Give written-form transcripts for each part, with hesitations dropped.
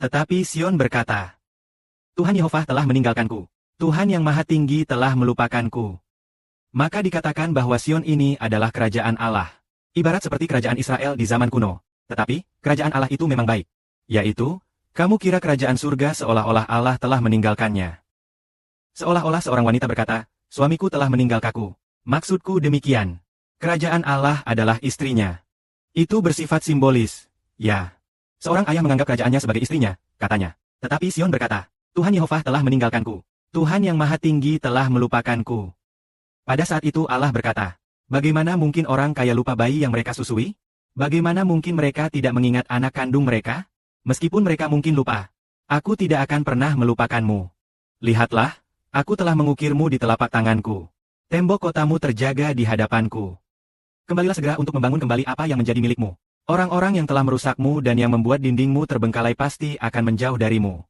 Tetapi Sion berkata, Tuhan Yehova telah meninggalkanku. Tuhan yang Maha Tinggi telah melupakanku. Maka dikatakan bahwa Sion ini adalah kerajaan Allah. Ibarat seperti kerajaan Israel di zaman kuno. Tetapi, kerajaan Allah itu memang baik. Yaitu, kamu kira kerajaan surga seolah-olah Allah telah meninggalkannya. Seolah-olah seorang wanita berkata, suamiku telah meninggalkanku. Maksudku demikian. Kerajaan Allah adalah istrinya. Itu bersifat simbolis. Ya. Seorang ayah menganggap kerajaannya sebagai istrinya, katanya. Tetapi Sion berkata, Tuhan Yehova telah meninggalkanku. Tuhan yang Maha Tinggi telah melupakanku. Pada saat itu Allah berkata, bagaimana mungkin orang kaya lupa bayi yang mereka susui? Bagaimana mungkin mereka tidak mengingat anak kandung mereka? Meskipun mereka mungkin lupa, aku tidak akan pernah melupakanmu. Lihatlah, aku telah mengukirmu di telapak tanganku. Tembok kotamu terjaga di hadapanku. Kembalilah segera untuk membangun kembali apa yang menjadi milikmu. Orang-orang yang telah merusakmu dan yang membuat dindingmu terbengkalai pasti akan menjauh darimu.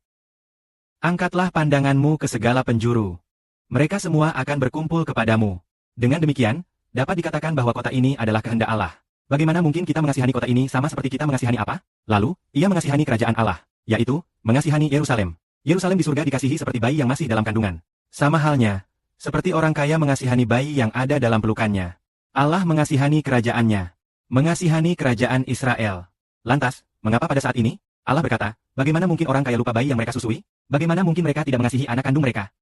Angkatlah pandanganmu ke segala penjuru. Mereka semua akan berkumpul kepadamu. Dengan demikian, dapat dikatakan bahwa kota ini adalah kehendak Allah. Bagaimana mungkin kita mengasihani kota ini sama seperti kita mengasihani apa? Lalu, ia mengasihani kerajaan Allah, yaitu, mengasihani Yerusalem. Yerusalem di surga dikasihi seperti bayi yang masih dalam kandungan. Sama halnya, seperti orang kaya mengasihani bayi yang ada dalam pelukannya. Allah mengasihani kerajaannya. Mengasihani kerajaan Israel. Lantas, mengapa pada saat ini, Allah berkata, bagaimana mungkin orang kaya lupa bayi yang mereka susui? Bagaimana mungkin mereka tidak mengasihi anak kandung mereka?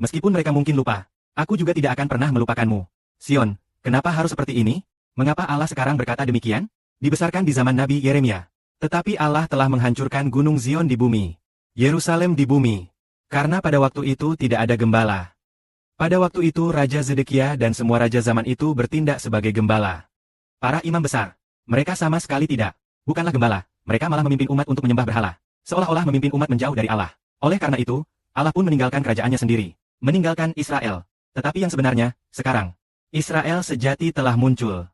Meskipun mereka mungkin lupa, aku juga tidak akan pernah melupakanmu. Sion, kenapa harus seperti ini? Mengapa Allah sekarang berkata demikian? Dibesarkan di zaman Nabi Yeremia. Tetapi Allah telah menghancurkan gunung Zion di bumi. Yerusalem di bumi. Karena pada waktu itu tidak ada gembala. Pada waktu itu Raja Zedekia dan semua raja zaman itu bertindak sebagai gembala. Para imam besar, mereka sama sekali tidak. Bukanlah gembala, mereka malah memimpin umat untuk menyembah berhala. Seolah-olah memimpin umat menjauh dari Allah. Oleh karena itu, Allah pun meninggalkan kerajaannya sendiri. Meninggalkan Israel. Tetapi yang sebenarnya, sekarang, Israel sejati telah muncul.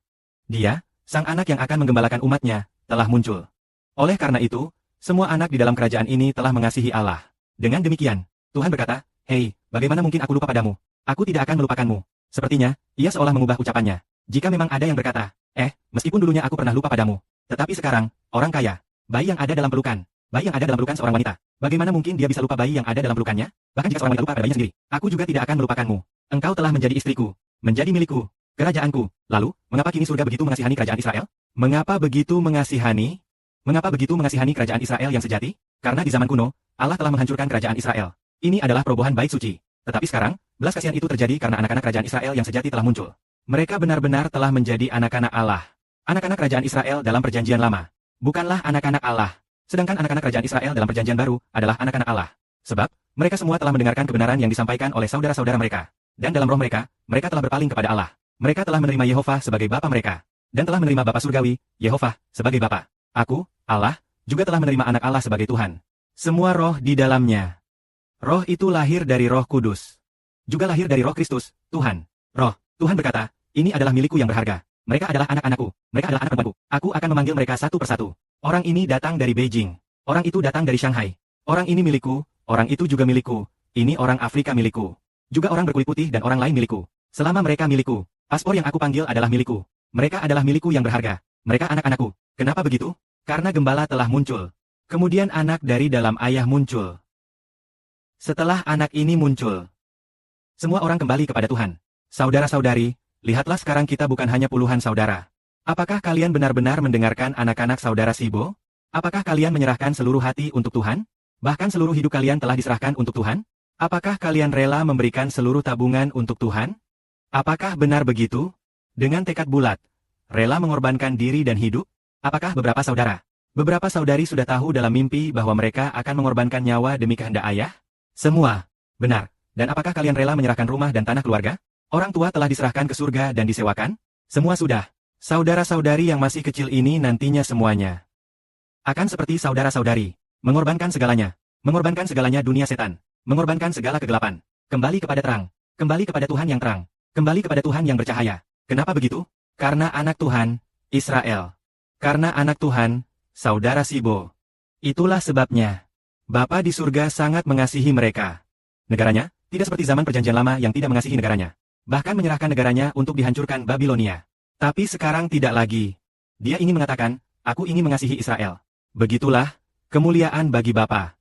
Dia, sang anak yang akan menggembalakan umatnya, telah muncul. Oleh karena itu, semua anak di dalam kerajaan ini telah mengasihi Allah. Dengan demikian, Tuhan berkata, hei, bagaimana mungkin aku lupa padamu? Aku tidak akan melupakanmu. Sepertinya, ia seolah mengubah ucapannya. Jika memang ada yang berkata, meskipun dulunya aku pernah lupa padamu. Tetapi sekarang, orang kaya, bayi yang ada dalam pelukan. Bayi yang ada dalam pelukan seorang wanita. Bagaimana mungkin dia bisa lupa bayi yang ada dalam pelukannya? Bahkan jika seorang wanita lupa pada bayinya sendiri, aku juga tidak akan melupakanmu. Engkau telah menjadi istriku, menjadi milikku, kerajaanku. Lalu, mengapa kini surga begitu mengasihani kerajaan Israel? Mengapa begitu mengasihani? Mengapa begitu mengasihani kerajaan Israel yang sejati? Karena di zaman kuno, Allah telah menghancurkan kerajaan Israel. Ini adalah perobohan bait suci. Tetapi sekarang, belas kasihan itu terjadi karena anak-anak kerajaan Israel yang sejati telah muncul. Mereka benar-benar telah menjadi anak-anak Allah. Anak-anak kerajaan Israel dalam perjanjian lama. Bukanlah anak-anak Allah. Sedangkan anak-anak kerajaan Israel dalam perjanjian baru adalah anak-anak Allah. Sebab, mereka semua telah mendengarkan kebenaran yang disampaikan oleh saudara-saudara mereka. Dan dalam roh mereka, mereka telah berpaling kepada Allah. Mereka telah menerima Yehova sebagai Bapa mereka. Dan telah menerima Bapa Surgawi, Yehova, sebagai Bapa. Aku, Allah, juga telah menerima anak Allah sebagai Tuhan. Semua roh di dalamnya. Roh itu lahir dari Roh Kudus. Juga lahir dari Roh Kristus, Tuhan. Roh, Tuhan berkata, ini adalah milikku yang berharga. Mereka adalah anak-anakku. Mereka adalah anak perempuanku. Aku akan memanggil mereka satu persatu. Orang ini datang dari Beijing. Orang itu datang dari Shanghai. Orang ini milikku, orang itu juga milikku. Ini orang Afrika milikku. Juga orang berkulit putih dan orang lain milikku. Selama mereka milikku, paspor yang aku panggil adalah milikku. Mereka adalah milikku yang berharga. Mereka anak-anakku. Kenapa begitu? Karena gembala telah muncul. Kemudian anak dari dalam ayah muncul. Setelah anak ini muncul, semua orang kembali kepada Tuhan. Saudara-saudari, lihatlah sekarang kita bukan hanya puluhan saudara. Apakah kalian benar-benar mendengarkan anak-anak saudara Sibo? Apakah kalian menyerahkan seluruh hati untuk Tuhan? Bahkan seluruh hidup kalian telah diserahkan untuk Tuhan? Apakah kalian rela memberikan seluruh tabungan untuk Tuhan? Apakah benar begitu? Dengan tekad bulat, rela mengorbankan diri dan hidup? Apakah beberapa saudari sudah tahu dalam mimpi bahwa mereka akan mengorbankan nyawa demi kehendak ayah? Semua. Benar. Dan apakah kalian rela menyerahkan rumah dan tanah keluarga? Orang tua telah diserahkan ke surga dan disewakan? Semua sudah. Saudara-saudari yang masih kecil ini nantinya semuanya akan seperti saudara-saudari, mengorbankan segalanya dunia setan, mengorbankan segala kegelapan, kembali kepada terang, kembali kepada Tuhan yang terang, kembali kepada Tuhan yang bercahaya. Kenapa begitu? Karena anak Tuhan, Israel. Karena anak Tuhan, saudara Sibo. Itulah sebabnya Bapa di surga sangat mengasihi mereka. Negaranya, tidak seperti zaman perjanjian lama yang tidak mengasihi negaranya. Bahkan menyerahkan negaranya untuk dihancurkan Babilonia. Tapi sekarang tidak lagi. Dia ingin mengatakan, aku ingin mengasihi Israel. Begitulah, Kemuliaan bagi Bapa.